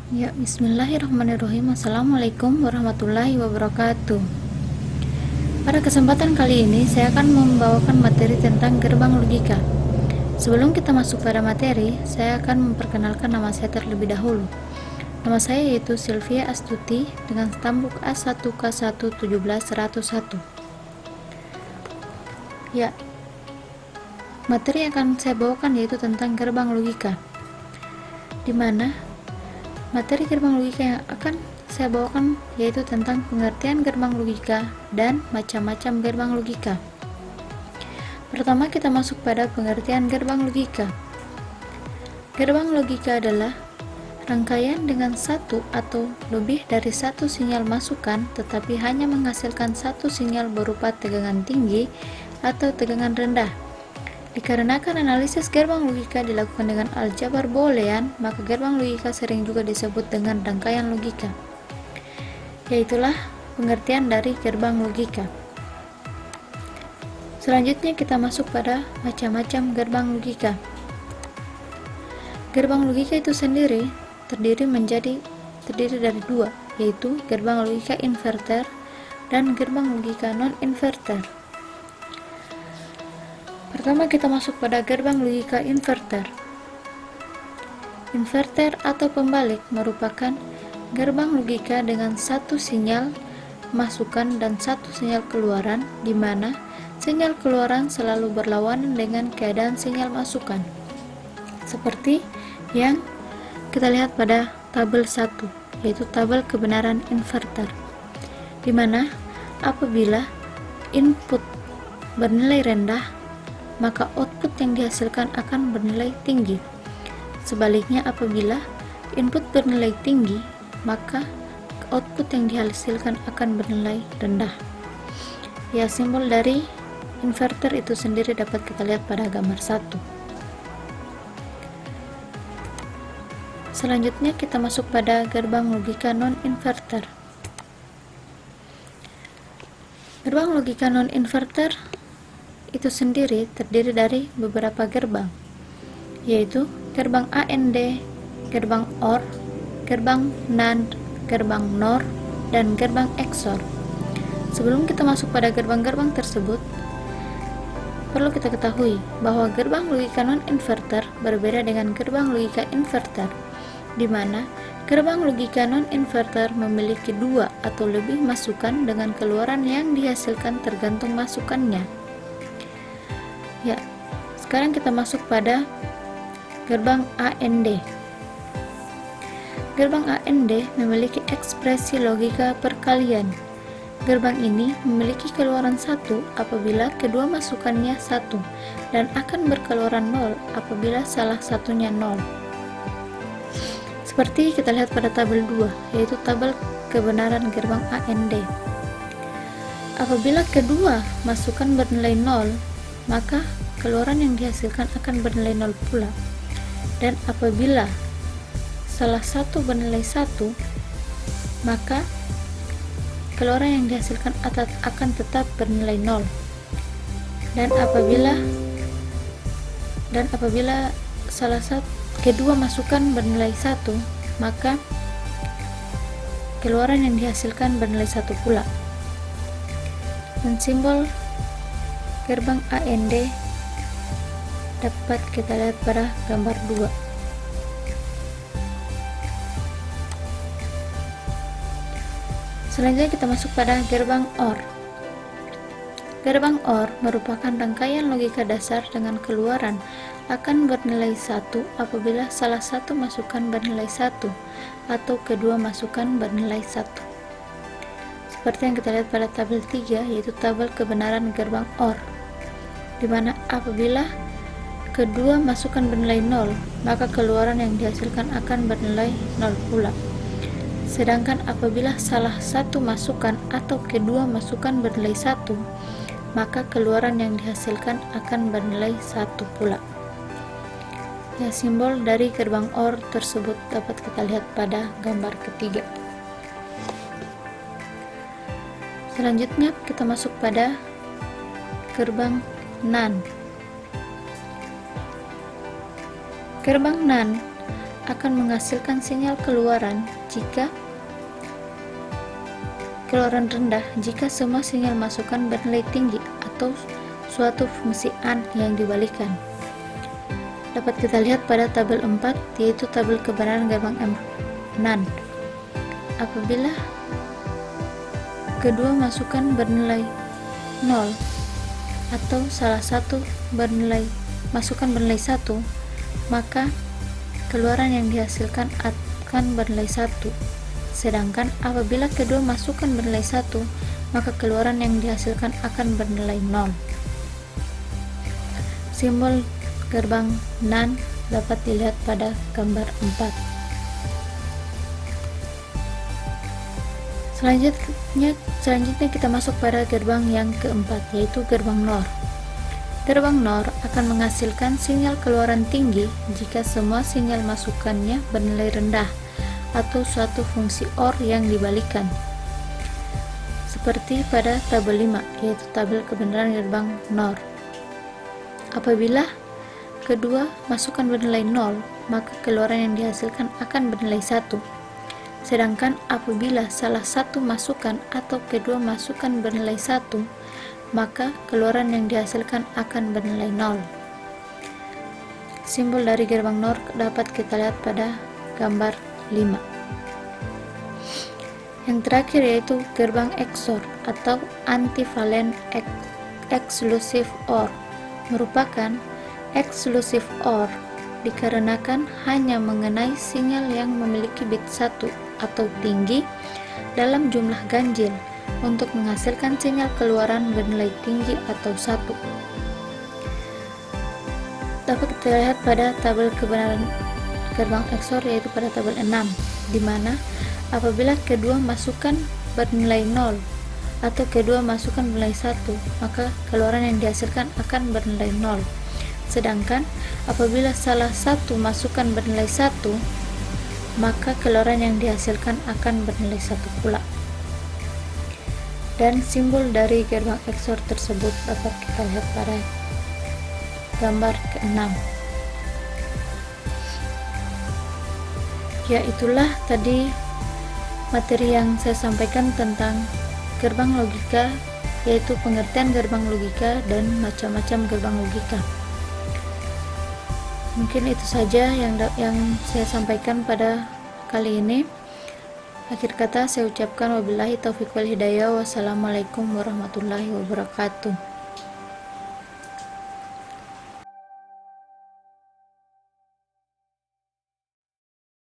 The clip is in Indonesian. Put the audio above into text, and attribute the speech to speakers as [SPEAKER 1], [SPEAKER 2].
[SPEAKER 1] Ya, bismillahirrahmanirrahim. Assalamualaikum warahmatullahi wabarakatuh. Pada kesempatan kali ini, saya akan membawakan materi tentang gerbang logika. Sebelum kita masuk pada materi, saya akan memperkenalkan nama saya terlebih dahulu. Nama saya yaitu Sylvia Astuti dengan stambuk A1K1170101. Ya, materi yang akan saya bawakan yaitu tentang gerbang logika, di mana materi gerbang logika yang akan saya bawakan yaitu tentang pengertian gerbang logika dan macam-macam gerbang logika. Pertama, kita masuk pada pengertian gerbang logika. Gerbang logika adalah rangkaian dengan satu atau lebih dari satu sinyal masukan tetapi hanya menghasilkan satu sinyal berupa tegangan tinggi atau tegangan rendah. Dikarenakan analisis gerbang logika dilakukan dengan aljabar boolean, maka gerbang logika sering juga disebut dengan rangkaian logika. Yaitulah pengertian dari gerbang logika. Selanjutnya kita masuk pada macam-macam gerbang logika. Gerbang logika itu sendiri terdiri dari dua, yaitu gerbang logika inverter dan gerbang logika non-inverter. Pertama, kita masuk pada gerbang logika inverter. Inverter atau pembalik merupakan gerbang logika dengan satu sinyal masukan dan satu sinyal keluaran, di mana sinyal keluaran selalu berlawanan dengan keadaan sinyal masukan. Seperti yang kita lihat pada tabel 1, yaitu tabel kebenaran inverter, di mana apabila input bernilai rendah, maka output yang dihasilkan akan bernilai tinggi. Sebaliknya, apabila input bernilai tinggi, maka output yang dihasilkan akan bernilai rendah. Ya, simbol dari inverter itu sendiri dapat kita lihat pada gambar 1. Selanjutnya kita masuk pada gerbang logika non-inverter. Gerbang logika non-inverter itu sendiri terdiri dari beberapa gerbang, yaitu gerbang AND, gerbang OR, gerbang NAND, gerbang NOR, dan gerbang XOR. Sebelum kita masuk pada gerbang-gerbang tersebut, perlu kita ketahui bahwa gerbang logika non-inverter berbeda dengan gerbang logika inverter, di mana gerbang logika non-inverter memiliki dua atau lebih masukan dengan keluaran yang dihasilkan tergantung masukannya. Ya, sekarang kita masuk pada gerbang AND. Gerbang AND memiliki ekspresi logika perkalian. Gerbang ini memiliki keluaran 1 apabila kedua masukannya 1 dan akan berkeluaran 0 apabila salah satunya 0. Seperti kita lihat pada tabel 2, yaitu tabel kebenaran gerbang AND. Apabila kedua masukan bernilai 0, maka keluaran yang dihasilkan akan bernilai 0 pula. Dan apabila salah satu bernilai 1, maka keluaran yang dihasilkan akan tetap bernilai 0. Dan apabila salah satu kedua masukan bernilai 1, maka keluaran yang dihasilkan bernilai 1 pula. Dan simbol gerbang AND dapat kita lihat pada gambar 2. Selanjutnya kita masuk pada gerbang OR. Gerbang OR merupakan rangkaian logika dasar dengan keluaran akan bernilai 1 apabila salah satu masukan bernilai 1 atau kedua masukan bernilai 1. Seperti yang kita lihat pada tabel 3, yaitu tabel kebenaran gerbang OR, di mana apabila kedua masukan bernilai 0, maka keluaran yang dihasilkan akan bernilai 0 pula. Sedangkan apabila salah satu masukan atau kedua masukan bernilai 1, maka keluaran yang dihasilkan akan bernilai 1 pula. Ya, simbol dari gerbang OR tersebut dapat kita lihat pada gambar ketiga. Selanjutnya kita masuk pada gerbang NAND. Gerbang NAND akan menghasilkan sinyal keluaran rendah jika semua sinyal masukan bernilai tinggi atau suatu fungsi AND yang dibalikan. Dapat kita lihat pada tabel 4, yaitu tabel kebenaran gerbang NAND. Apabila kedua masukan bernilai 0 atau salah satu masukan bernilai 1, maka keluaran yang dihasilkan akan bernilai 1. Sedangkan apabila kedua masukan bernilai 1, maka keluaran yang dihasilkan akan bernilai 0. Simbol gerbang NAND dapat dilihat pada gambar 4. Selanjutnya kita masuk pada gerbang yang keempat, yaitu gerbang NOR. Gerbang NOR akan menghasilkan sinyal keluaran tinggi jika semua sinyal masukannya bernilai rendah atau suatu fungsi OR yang dibalikan, seperti pada tabel 5, yaitu tabel kebenaran gerbang NOR. Apabila kedua masukan bernilai 0, maka keluaran yang dihasilkan akan bernilai 1. Sedangkan apabila salah satu masukan atau kedua masukan bernilai 1, maka keluaran yang dihasilkan akan bernilai 0. Simbol dari gerbang NOR dapat kita lihat pada gambar 5. Yang terakhir yaitu gerbang XOR atau antivalen exclusive OR. Merupakan exclusive OR dikarenakan hanya mengenai sinyal yang memiliki bit 1 atau tinggi dalam jumlah ganjil untuk menghasilkan sinyal keluaran bernilai tinggi atau 1. Dapat kita lihat pada tabel kebenaran gerbang XOR, yaitu pada tabel 6, di mana apabila kedua masukan bernilai 0 atau kedua masukan bernilai 1, maka keluaran yang dihasilkan akan bernilai 0. Sedangkan apabila salah satu masukan bernilai 1, maka keluaran yang dihasilkan akan bernilai 1 pula. Dan simbol dari gerbang XOR tersebut dapat kita lihat pada gambar ke-6. Ya, itulah tadi materi yang saya sampaikan tentang gerbang logika, yaitu pengertian gerbang logika dan macam-macam gerbang logika. Mungkin itu saja yang saya sampaikan pada kali ini. Akhir kata saya ucapkan wabillahi taufiq wal hidayah. Wassalamualaikum warahmatullahi wabarakatuh.